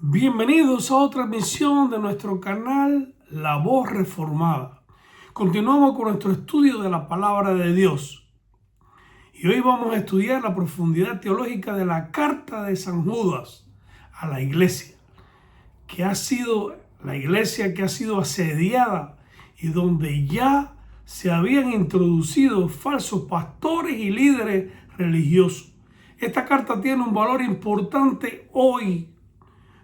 Bienvenidos a otra emisión de nuestro canal La Voz Reformada. Continuamos con nuestro estudio de la Palabra de Dios. Y hoy vamos a estudiar la profundidad teológica de la carta de San Judas a la iglesia, que ha sido asediada y donde ya se habían introducido falsos pastores y líderes religiosos. Esta carta tiene un valor importante hoy.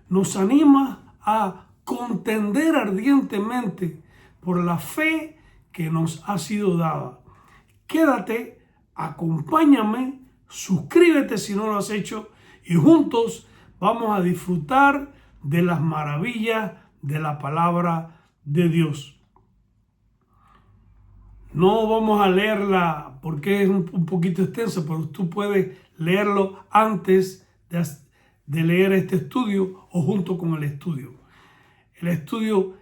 Nos anima a contender ardientemente por la fe que nos ha sido dada. Quédate, acompáñame, suscríbete si no lo has hecho y juntos vamos a disfrutar de las maravillas de la palabra de Dios. No vamos a leerla porque es un poquito extensa, pero tú puedes leerlo antes de leer este estudio o junto con el estudio. El estudio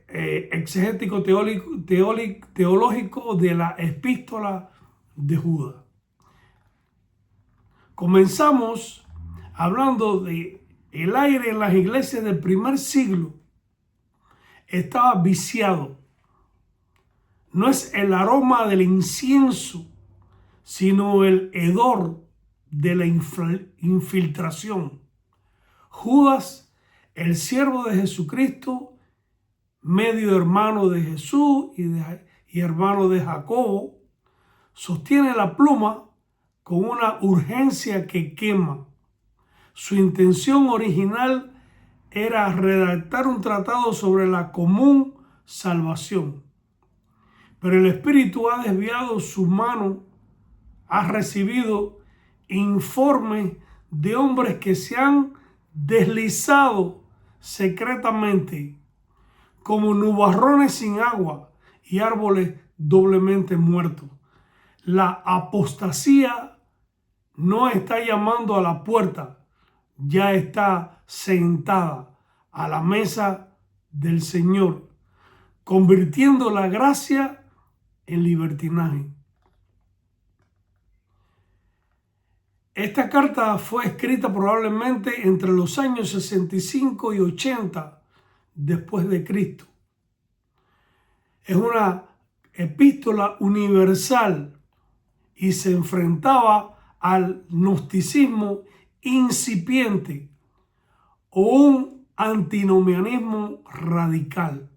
exegético teológico de la epístola de Judas. Comenzamos hablando de el aire en las iglesias del primer siglo. Estaba viciado. No es el aroma del incienso, sino el hedor de la infiltración. Judas, el siervo de Jesucristo, medio hermano de Jesús y hermano de Jacobo, sostiene la pluma con una urgencia que quema. Su intención original era redactar un tratado sobre la común salvación. Pero el Espíritu ha desviado su mano, ha recibido informes de hombres que se han deslizado secretamente como nubarrones sin agua y árboles doblemente muertos. La apostasía no está llamando a la puerta, ya está sentada a la mesa del Señor, convirtiendo la gracia en libertinaje. Esta carta fue escrita probablemente entre los años 65 y 80 después de Cristo. Es una epístola universal y se enfrentaba al gnosticismo incipiente o un antinomianismo radical.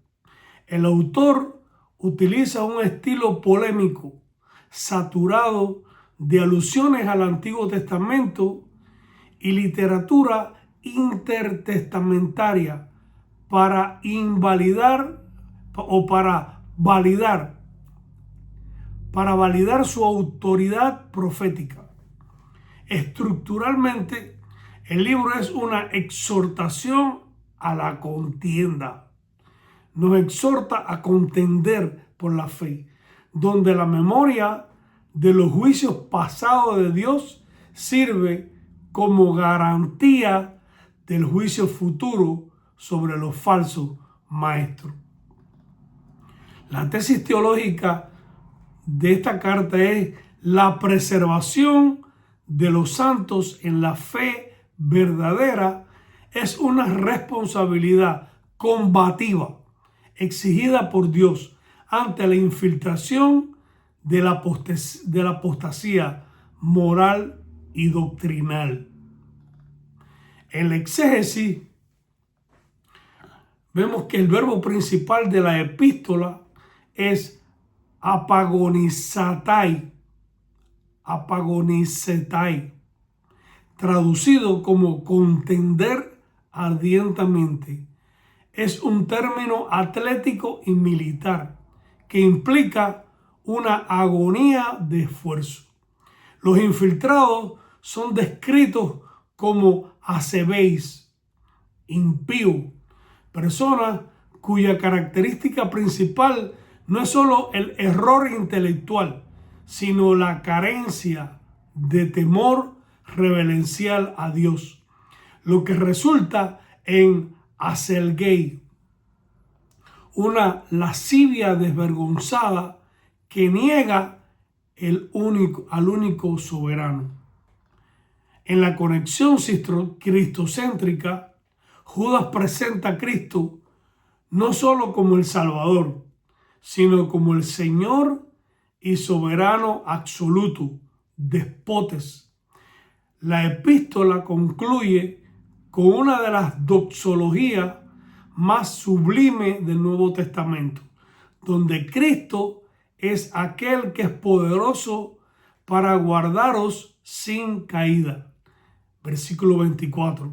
El autor utiliza un estilo polémico, saturado de alusiones al Antiguo Testamento y literatura intertestamentaria para validar su autoridad profética. Estructuralmente, el libro es una exhortación a la contienda. Nos exhorta a contender por la fe, donde la memoria de los juicios pasados de Dios sirve como garantía del juicio futuro sobre los falsos maestros. La tesis teológica de esta carta es la preservación de los santos en la fe verdadera es una responsabilidad combativa exigida por Dios ante la infiltración de la apostasía moral y doctrinal. En la exégesis vemos que el verbo principal de la epístola es apagonizatai, traducido como contender ardientemente. Es un término atlético y militar que implica una agonía de esfuerzo. Los infiltrados son descritos como asebéis, impíos, personas cuya característica principal no es solo el error intelectual, sino la carencia de temor reverencial a Dios, lo que resulta en aselgei, una lascivia desvergonzada que niega al único soberano. En la conexión cristocéntrica, Judas presenta a Cristo no solo como el Salvador, sino como el Señor y soberano absoluto, despotes. La epístola concluye con una de las doxologías más sublimes del Nuevo Testamento, donde Cristo es aquel que es poderoso para guardaros sin caída. Versículo 24.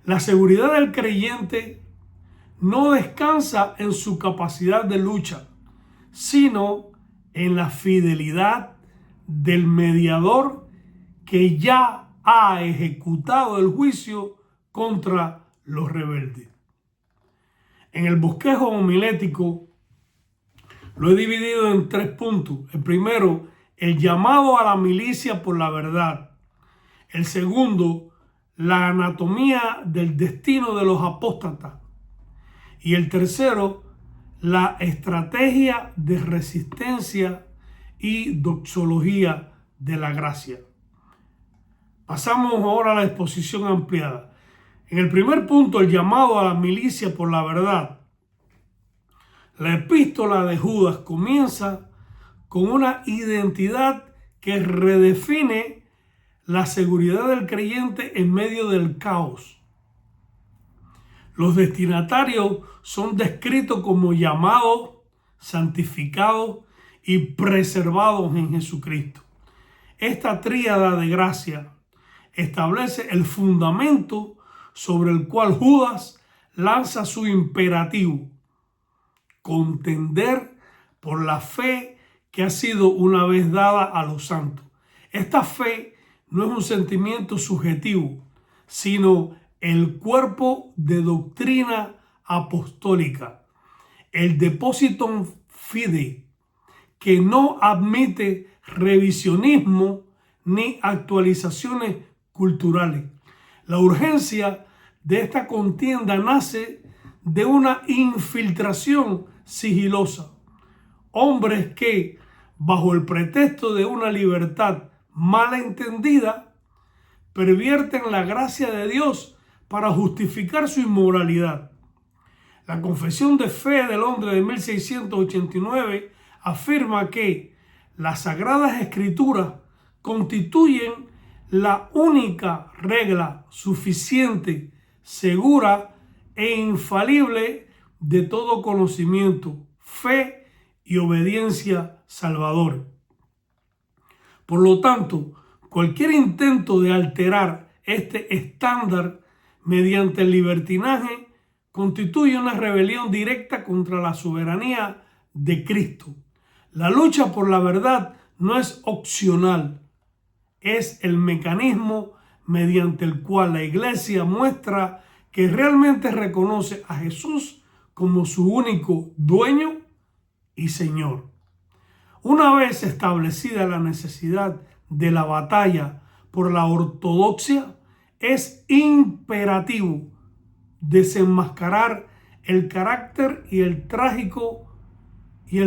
La seguridad del creyente no descansa en su capacidad de lucha, sino en la fidelidad del mediador que ya ha ejecutado el juicio contra los rebeldes. En el bosquejo homilético lo he dividido en 3 puntos. El primero, el llamado a la milicia por la verdad. El segundo, la anatomía del destino de los apóstatas. Y el tercero, la estrategia de resistencia y doxología de la gracia. Pasamos ahora a la exposición ampliada. En el primer punto, el llamado a la milicia por la verdad. La epístola de Judas comienza con una identidad que redefine la seguridad del creyente en medio del caos. Los destinatarios son descritos como llamados, santificados y preservados en Jesucristo. Esta tríada de gracia establece el fundamento sobre el cual Judas lanza su imperativo: contender por la fe que ha sido una vez dada a los santos. Esta fe no es un sentimiento subjetivo, sino el cuerpo de doctrina apostólica, el depositum fidei, que no admite revisionismo ni actualizaciones culturales. La urgencia de esta contienda nace de una infiltración sigilosa. Hombres que, bajo el pretexto de una libertad mal entendida, pervierten la gracia de Dios para justificar su inmoralidad. La Confesión de Fe de Londres de 1689 afirma que las Sagradas Escrituras constituyen la única regla suficiente, segura e infalible de todo conocimiento, fe y obediencia salvador. Por lo tanto, cualquier intento de alterar este estándar mediante el libertinaje constituye una rebelión directa contra la soberanía de Cristo. La lucha por la verdad no es opcional, es el mecanismo mediante el cual la Iglesia muestra que realmente reconoce a Jesús como su único dueño y Señor. Una vez establecida la necesidad de la batalla por la ortodoxia, es imperativo desenmascarar el carácter y el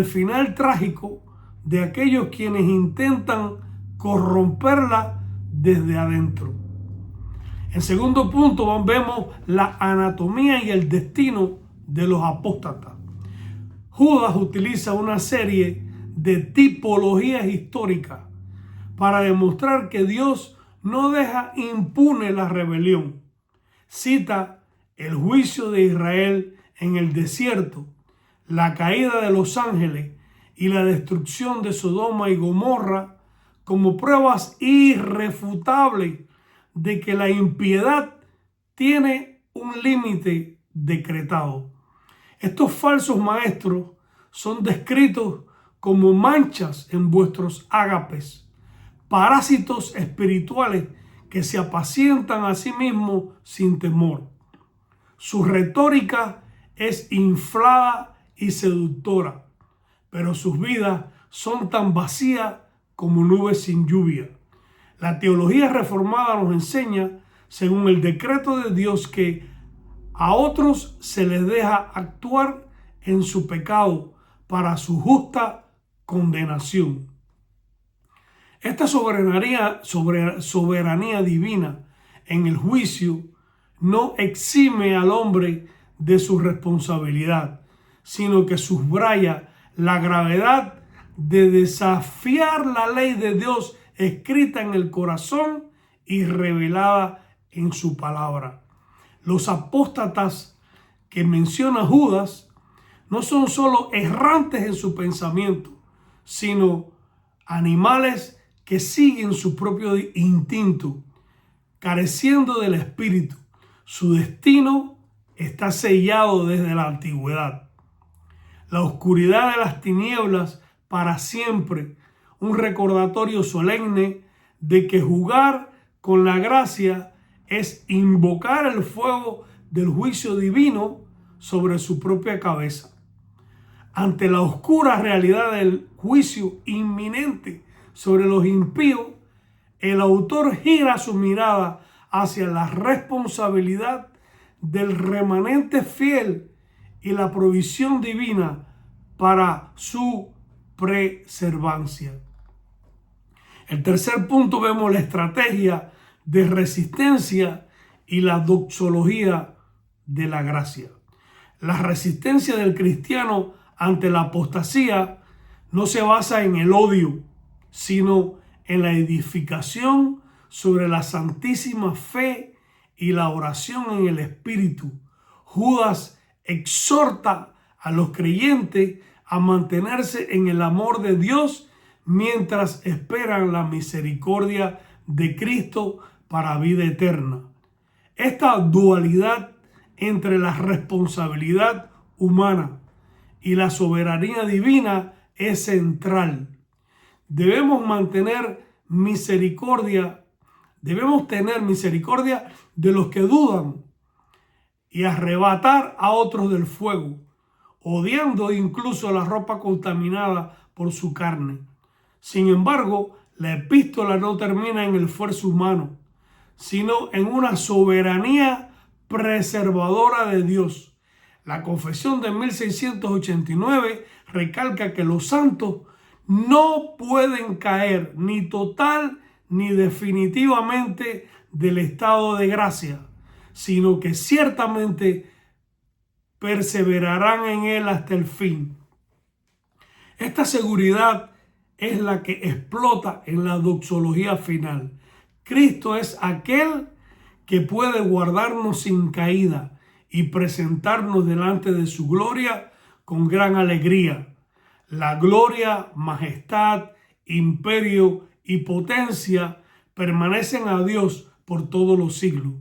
final trágico de aquellos quienes intentan corromperla desde adentro. En segundo punto, vemos la anatomía y el destino de los apóstatas. Judas utiliza una serie de tipologías históricas para demostrar que Dios no deja impune la rebelión. Cita el juicio de Israel en el desierto, la caída de los ángeles y la destrucción de Sodoma y Gomorra como pruebas irrefutables de que la impiedad tiene un límite decretado. Estos falsos maestros son descritos como manchas en vuestros ágapes, parásitos espirituales que se apacientan a sí mismos sin temor. Su retórica es inflada y seductora, pero sus vidas son tan vacías como nubes sin lluvia. La teología reformada nos enseña, según el decreto de Dios, que a otros se les deja actuar en su pecado para su justa condenación. Esta soberanía divina en el juicio no exime al hombre de su responsabilidad, sino que subraya la gravedad de desafiar la ley de Dios escrita en el corazón y revelada en su palabra. Los apóstatas que menciona Judas no son solo errantes en su pensamiento, sino animales que siguen su propio instinto, careciendo del espíritu. Su destino está sellado desde la antigüedad. La oscuridad de las tinieblas para siempre, un recordatorio solemne de que jugar con la gracia es invocar el fuego del juicio divino sobre su propia cabeza. Ante la oscura realidad del juicio inminente sobre los impíos, el autor gira su mirada hacia la responsabilidad del remanente fiel y la provisión divina para su preservancia. El tercer punto, vemos la estrategia de resistencia y la doxología de la gracia. La resistencia del cristiano ante la apostasía no se basa en el odio, sino en la edificación sobre la santísima fe y la oración en el Espíritu. Judas exhorta a los creyentes a mantenerse en el amor de Dios mientras esperan la misericordia de Cristo para vida eterna. Esta dualidad entre la responsabilidad humana y la soberanía divina es central. Debemos tener misericordia de los que dudan y arrebatar a otros del fuego, odiando incluso la ropa contaminada por su carne. Sin embargo, la epístola no termina en el esfuerzo humano, sino en una soberanía preservadora de Dios. La confesión de 1689 recalca que los santos no pueden caer ni total ni definitivamente del estado de gracia, sino que ciertamente perseverarán en él hasta el fin. Esta seguridad es la que explota en la doxología final. Cristo es aquel que puede guardarnos sin caída y presentarnos delante de su gloria con gran alegría. La gloria, majestad, imperio y potencia permanecen a Dios por todos los siglos.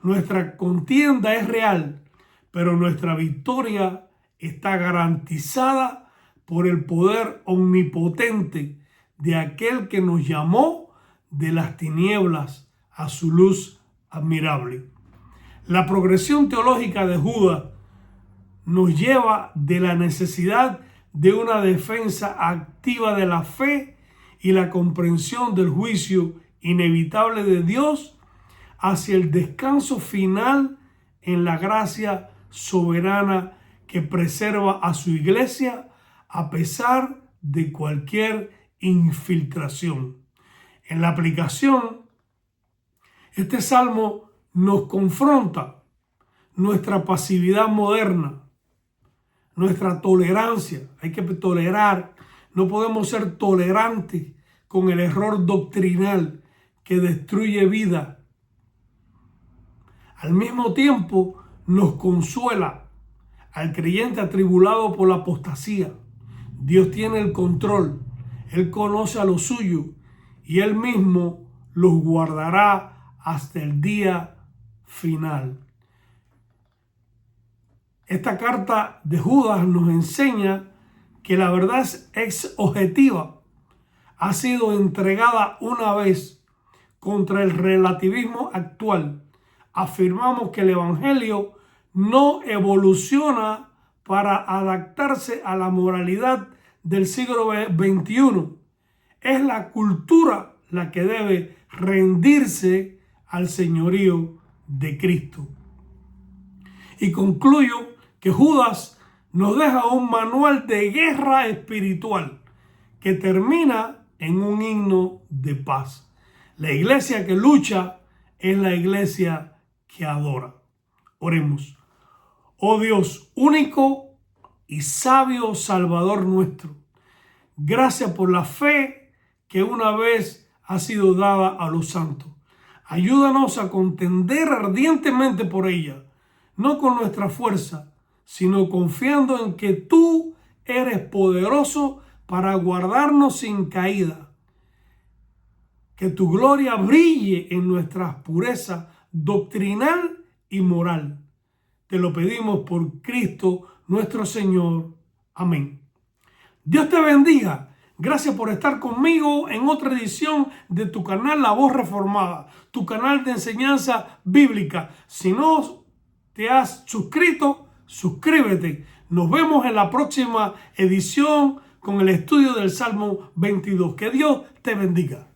Nuestra contienda es real, pero nuestra victoria está garantizada por el poder omnipotente de aquel que nos llamó de las tinieblas a su luz admirable. La progresión teológica de Judas nos lleva de la necesidad de una defensa activa de la fe y la comprensión del juicio inevitable de Dios hacia el descanso final en la gracia soberana que preserva a su iglesia a pesar de cualquier infiltración. En la aplicación, este salmo nos confronta nuestra pasividad moderna, nuestra tolerancia. Hay que tolerar, no podemos ser tolerantes con el error doctrinal que destruye vida. Al mismo tiempo, nos consuela al creyente atribulado por la apostasía. Dios tiene el control, Él conoce a los suyos y Él mismo los guardará hasta el día final. Esta carta de Judas nos enseña que la verdad es objetiva. Ha sido entregada una vez contra el relativismo actual. Afirmamos que el Evangelio no evoluciona para adaptarse a la moralidad del siglo XXI. Es la cultura la que debe rendirse al señorío de Cristo. Y concluyo que Judas nos deja un manual de guerra espiritual que termina en un himno de paz. La iglesia que lucha es la iglesia que adora. Oremos. Oh Dios, único y sabio Salvador nuestro, gracias por la fe que una vez ha sido dada a los santos. Ayúdanos a contender ardientemente por ella, no con nuestra fuerza, sino confiando en que tú eres poderoso para guardarnos sin caída. Que tu gloria brille en nuestra pureza doctrinal y moral. Te lo pedimos por Cristo nuestro Señor. Amén. Dios te bendiga. Gracias por estar conmigo en otra edición de tu canal La Voz Reformada, tu canal de enseñanza bíblica. Si no te has suscrito, suscríbete. Nos vemos en la próxima edición con el estudio del Salmo 22. Que Dios te bendiga.